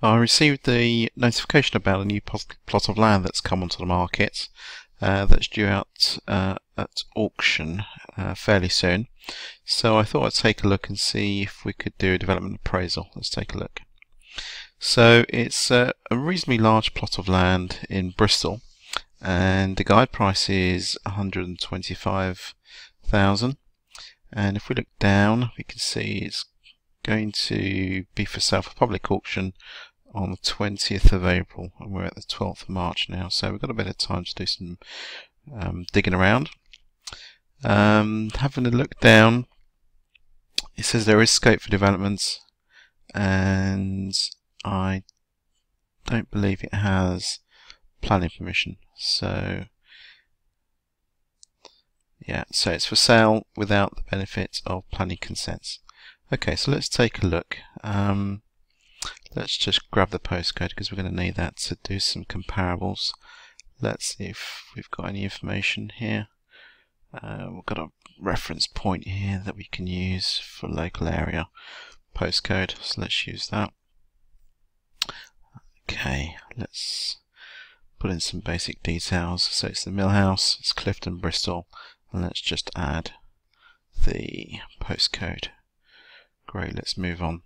I received the notification about a new plot of land that's come onto the market that's due out at auction fairly soon. So I thought I'd take a look and see if we could do a development appraisal. Let's take a look. So it's a reasonably large plot of land in Bristol, and the guide price is 125,000. And if we look down, we can see it's going to be for sale for public auction on the 20th of April, and we're at the 12th of March now, so we've got a bit of time to do some digging around. Having a look down, it says there is scope for development, and I don't believe it has planning permission. So yeah, so it's for sale without the benefit of planning consents. Okay, so let's take a look. Let's just grab the postcode because we're going to need that to do some comparables. Let's see if we've got any information here. We've got a reference point here that we can use for local area postcode, so let's use that. Okay, let's put in some basic details. So it's the Mill House, it's Clifton, Bristol, and let's just add the postcode. Great, let's move on.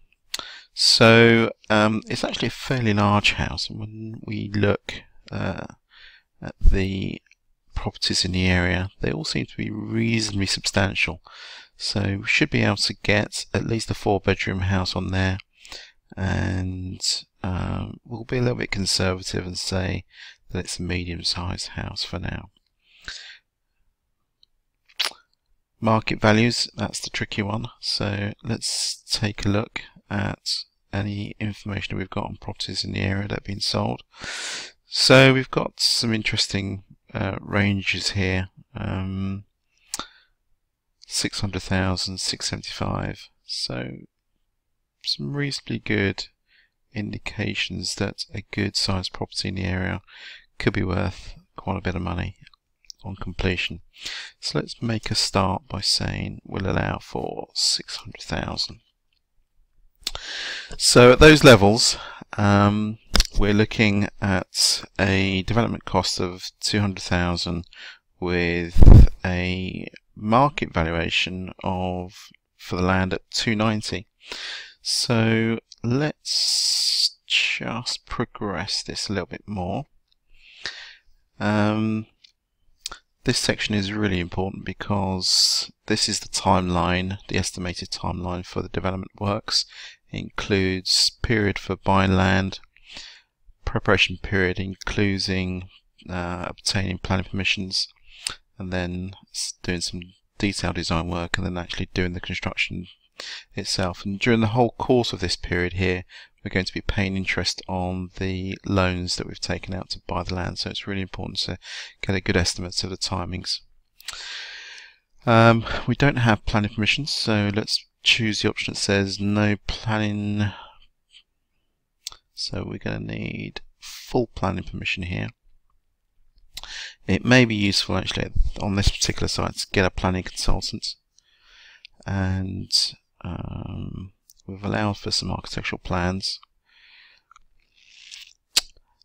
So it's actually a fairly large house, and when we look at the properties in the area, they all seem to be reasonably substantial. So we should be able to get at least a 4-bedroom house on there, and we'll be a little bit conservative and say that it's a medium-sized house for now. Market values, that's the tricky one. So let's take a look at any information we've got on properties in the area that have been sold. So we've got some interesting ranges here. 600,000, 675. So some reasonably good indications that a good sized property in the area could be worth quite a bit of money on completion. So let's make a start by saying we'll allow for 600,000. So at those levels, we're looking at a development cost of 200,000 with a market valuation of for the land at 290. So let's just progress this a little bit more. This section is really important because this is the timeline, the estimated timeline for the development works. It includes period for buying land, preparation period including obtaining planning permissions, and then doing some detailed design work, and then actually doing the construction itself. And during the whole course of this period here, we're going to be paying interest on the loans that we've taken out to buy the land, so it's really important to get a good estimate of the timings. We don't have planning permissions, so let's choose the option that says no planning. So we're going to need full planning permission here. It may be useful actually on this particular site to get a planning consultant, and we've allowed for some architectural plans.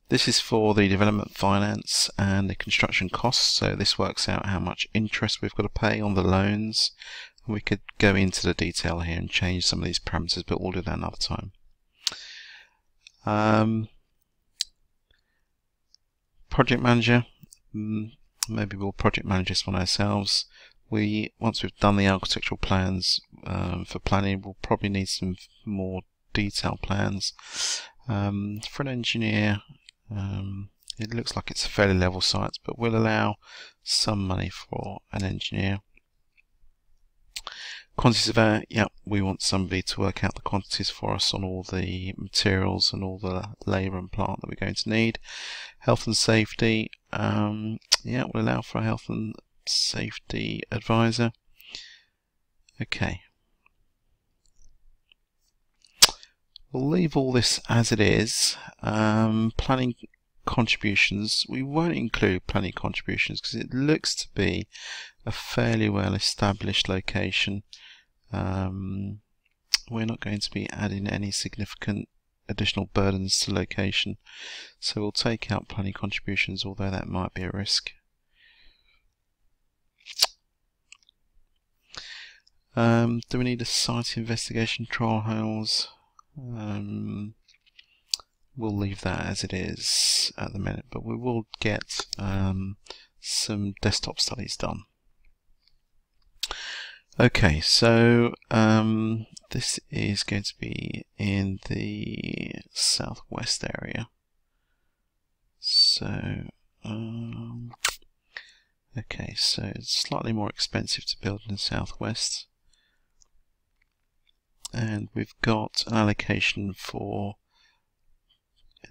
This is for the development finance and the construction costs, so this works out how much interest we've got to pay on the loans. We could go into the detail here and change some of these parameters, but we'll do that another time. Project manager, maybe we'll project manage this one ourselves. Once we've done the architectural plans for planning, we'll probably need some more detailed plans. For an engineer, it looks like it's a fairly level site, but we'll allow some money for an engineer. Quantity surveyor, yeah, we want somebody to work out the quantities for us on all the materials and all the labour and plant that we're going to need. Health and safety, yeah, we'll allow for a health and safety advisor. Okay. We'll leave all this as it is. Planning contributions, we won't include planning contributions because it looks to be a fairly well established location. We're not going to be adding any significant additional burdens to location. So we'll take out planning contributions, although that might be a risk. Do we need a site investigation trial house? We'll leave that as it is at the minute, but we will get some desktop studies done. Okay, so this is going to be in the southwest area. So, okay, so it's slightly more expensive to build in the southwest. And we've got an allocation for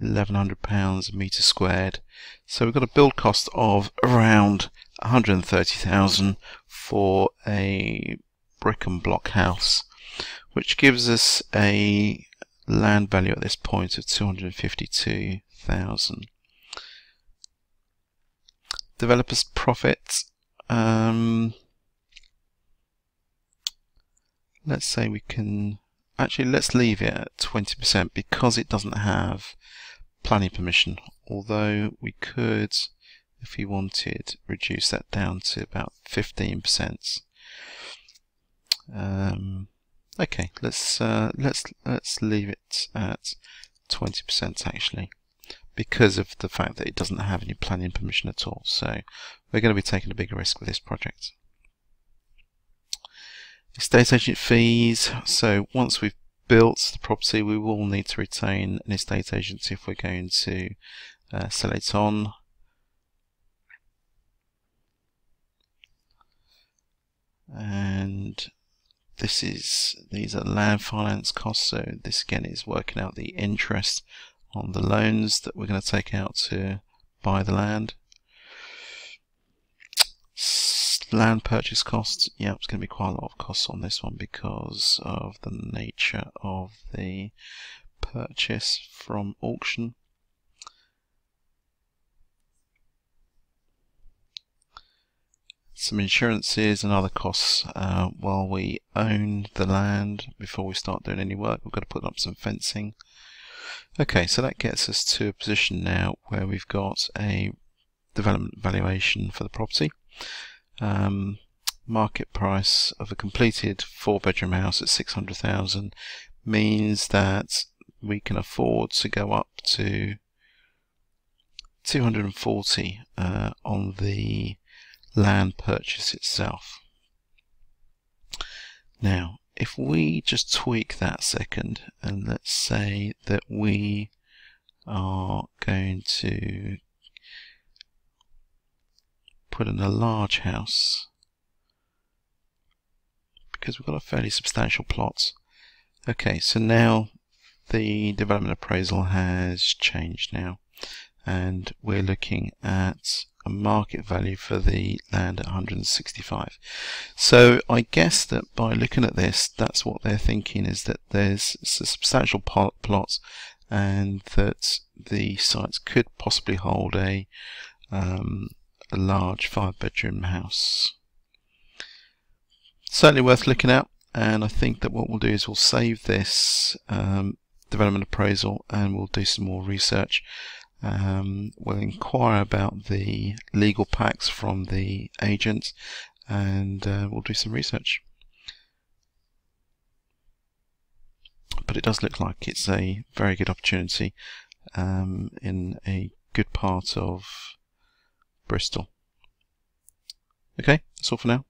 £1,100 a metre squared. So we've got a build cost of around 130,000 for a brick and block house, which gives us a land value at this point of 252,000. Developers' profit, let's say we can, actually let's leave it at 20% because it doesn't have planning permission, although we could, if we wanted, reduce that down to about 15%. Okay, let's leave it at 20% actually, because of the fact that it doesn't have any planning permission at all. So we're going to be taking a bigger risk with this project. Estate agent fees. So once we've built the property, we will need to retain an estate agent if we're going to sell it on. And these are land finance costs, so this again is working out the interest on the loans that we're going to take out to buy the land. Land purchase costs, yeah, it's going to be quite a lot of costs on this one because of the nature of the purchase from auction. Some insurances and other costs while we own the land. Before we start doing any work, we've got to put up some fencing. Okay, so that gets us to a position now where we've got a development valuation for the property. Market price of a completed 4-bedroom house at 600,000 means that we can afford to go up to 240 on the land purchase itself. Now, if we just tweak that second, and let's say that we are going to put in a large house, because we've got a fairly substantial plot. Okay, so now the development appraisal has changed now, and we're looking at a market value for the land at 165. So I guess that by looking at this, that's what they're thinking, is that there's a substantial plot and that the sites could possibly hold a large 5-bedroom house. Certainly worth looking at, and I think that what we'll do is we'll save this development appraisal and we'll do some more research. We'll inquire about the legal packs from the agent, and we'll do some research. But it does look like it's a very good opportunity in a good part of Bristol. Okay, that's all for now.